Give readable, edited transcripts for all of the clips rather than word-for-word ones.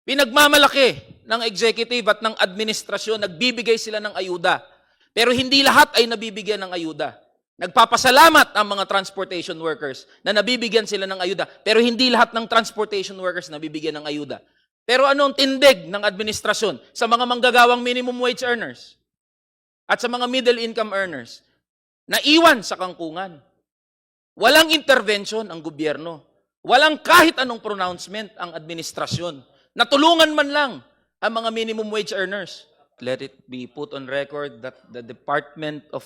Pinagmamalaki ng executive at ng administrasyon, nagbibigay sila ng ayuda. Pero hindi lahat ay nabibigyan ng ayuda. Nagpapasalamat ang mga transportation workers na nabibigyan sila ng ayuda. Pero hindi lahat ng transportation workers nabibigyan ng ayuda. Pero anong tindig ng administrasyon sa mga manggagawang minimum wage earners at sa mga middle income earners? Naiwan sa kangkungan. Walang intervention ang gobyerno. Walang kahit anong pronouncement ang administrasyon. Natulungan man lang ang mga minimum wage earners. Let it be put on record that the Department of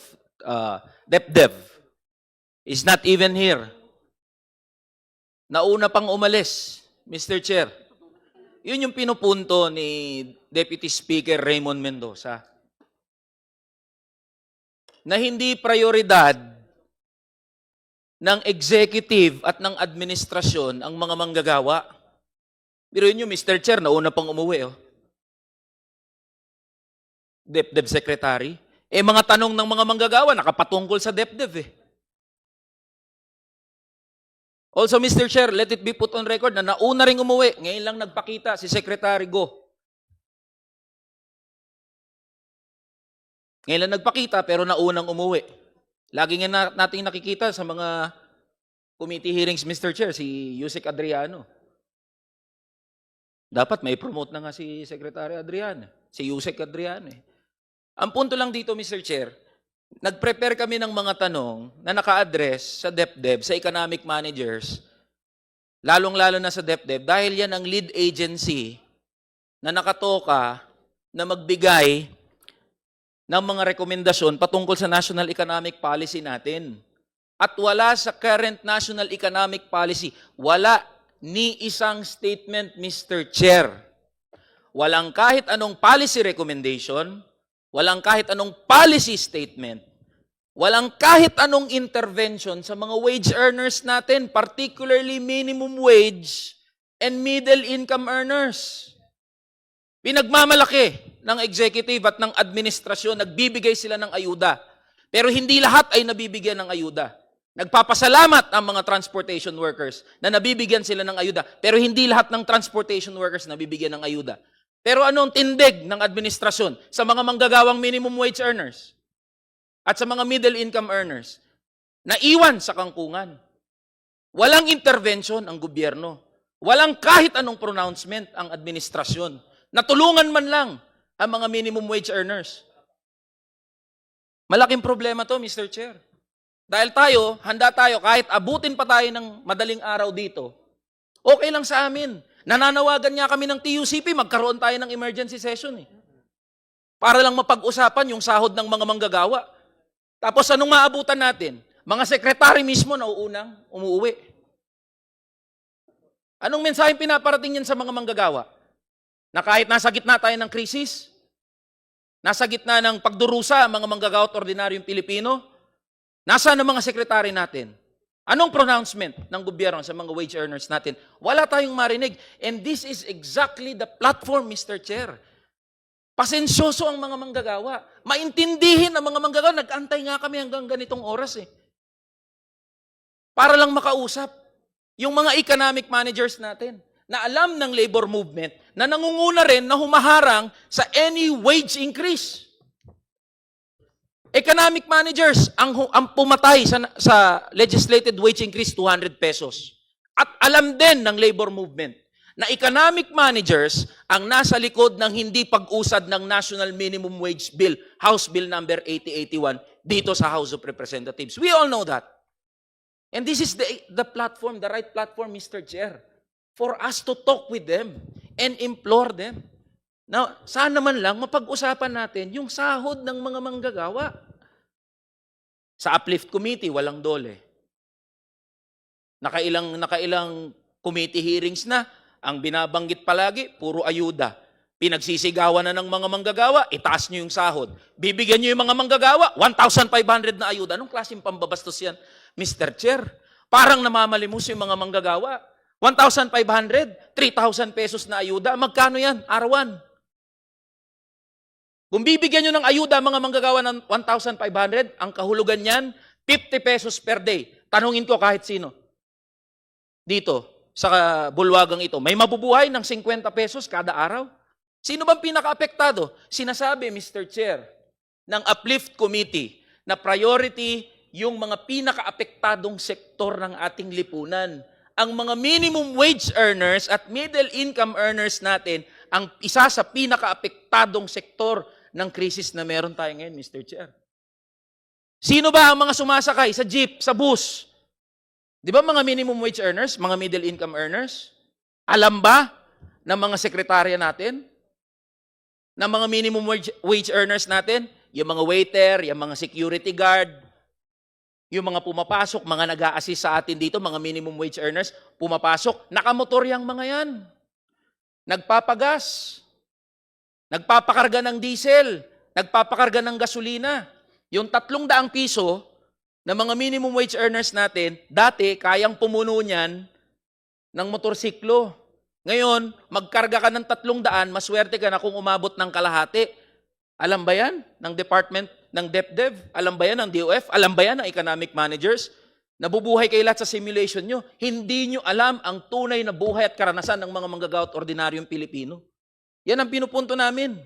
DepDev is not even here. Nauna pang umalis, Mr. Chair. Yun yung pinupunto ni Deputy Speaker Raymond Mendoza. Na hindi prioridad ng executive at ng administrasyon ang mga manggagawa. Pero yun yung Mr. Chair, nauna pang umuwi. Oh. DepDev Secretary. Mga tanong ng mga manggagawa, nakapatungkol sa DepDev . Also, Mr. Chair, let it be put on record na nauna ring umuwi. Ngayon lang nagpakita si Secretary Go. Ngayon lang nagpakita pero naunang umuwi. Lagi nga nating nakikita sa mga committee hearings, Mr. Chair, si Yusek Adriano. Dapat may promote na nga si Secretary Adriano, si Yusek Adriano . Ang punto lang dito, Mr. Chair, nag-prepare kami ng mga tanong na naka-address sa DepDev, sa economic managers, lalong-lalo na sa DepDev, dahil yan ang lead agency na nakatoka na magbigay ng mga rekomendasyon patungkol sa national economic policy natin. At wala sa current national economic policy, wala ni isang statement, Mr. Chair. Walang kahit anong policy recommendation, walang kahit anong policy statement, walang kahit anong intervention sa mga wage earners natin, particularly minimum wage and middle income earners. Pinagmamalaki ng executive at ng administrasyon, nagbibigay sila ng ayuda. Pero hindi lahat ay nabibigyan ng ayuda. Nagpapasalamat ang mga transportation workers na nabibigyan sila ng ayuda. Pero hindi lahat ng transportation workers nabibigyan ng ayuda. Pero anong tindig ng administrasyon sa mga manggagawang minimum wage earners at sa mga middle income earners? Naiwan sa kangkungan. Walang intervention ang gobyerno. Walang kahit anong pronouncement ang administrasyon. Natulungan man lang ang mga minimum wage earners. Malaking problema to, Mr. Chair. Dahil handa tayo, kahit abutin pa tayo ng madaling araw dito, okay lang sa amin. Nananawagan nga kami ng TUCP, magkaroon tayo ng emergency session . Para lang mapag-usapan yung sahod ng mga manggagawa. Tapos anong maabutan natin? Mga sekretary mismo na umuwi. Anong mensaheng pinaparating yan sa mga manggagawa? Na kahit nasa gitna tayo ng krisis, nasa gitna ng pagdurusa ang mga manggagawa at ordinaryong Pilipino, nasaan ang mga sekretary natin? Anong pronouncement ng gobyerno sa mga wage earners natin? Wala tayong marinig. And this is exactly the platform, Mr. Chair. Pasensyoso ang mga manggagawa. Maintindihin ang mga manggagawa. Nag-antay nga kami hanggang ganitong oras . Para lang makausap yung mga economic managers natin na alam ng labor movement na nangunguna rin na humaharang sa any wage increase. Economic managers ang pumatay sa legislated wage increase 200 pesos. At alam din ng labor movement na economic managers ang nasa likod ng hindi pag-usad ng National Minimum Wage Bill, House Bill number 8081, dito sa House of Representatives. We all know that. And this is the platform, the right platform, Mr. Chair, for us to talk with them and implore them. Now, saan naman lang mapag-usapan natin yung sahod ng mga manggagawa. Sa Uplift Committee, walang dole. Nakailang committee hearings na, ang binabanggit palagi, puro ayuda. Pinagsisigawan na ng mga manggagawa, itaas nyo yung sahod. Bibigyan nyo yung mga manggagawa, 1,500 na ayuda. Anong klaseng pambabastos yan, Mr. Chair? Parang namamalimos yung mga manggagawa. 1,500, 3,000 pesos na ayuda. Magkano yan? Arawan. Kung bibigyan nyo ng ayuda mga manggagawa ng 1,500, ang kahulugan niyan, 50 pesos per day. Tanungin ko kahit sino. Dito, sa bulwagang ito, may mabubuhay ng 50 pesos kada araw? Sino bang pinaka-apektado? Sinasabi, Mr. Chair, ng Uplift Committee na priority yung mga pinaka-apektadong sektor ng ating lipunan. Ang mga minimum wage earners at middle income earners natin ang isa sa pinaka-apektadong sektor ng krisis na meron tayo ngayon, Mr. Chair. Sino ba ang mga sumasakay sa jeep, sa bus? Di ba mga minimum wage earners, mga middle income earners? Alam ba ng mga sekretarya natin? Ng mga minimum wage earners natin? Yung mga waiter, yung mga security guard, yung mga pumapasok, mga nag-a-assist sa atin dito, mga minimum wage earners, pumapasok, nakamotor yung mga yan. Nagpapagas, nagpapakarga ng diesel, nagpapakarga ng gasolina. Yung 300 piso na mga minimum wage earners natin, dati kayang pumuno niyan ng motorsiklo. Ngayon, magkarga ka ng 300, maswerte ka na kung umabot ng kalahati. Alam ba yan ng Department ng DepDev? Alam ba yan ng DOF? Alam ba yan ng economic managers? Nabubuhay kayo lahat sa simulation nyo. Hindi nyo alam ang tunay na buhay at karanasan ng mga manggagawa at ordinaryong Pilipino. Yan ang pinupunto namin.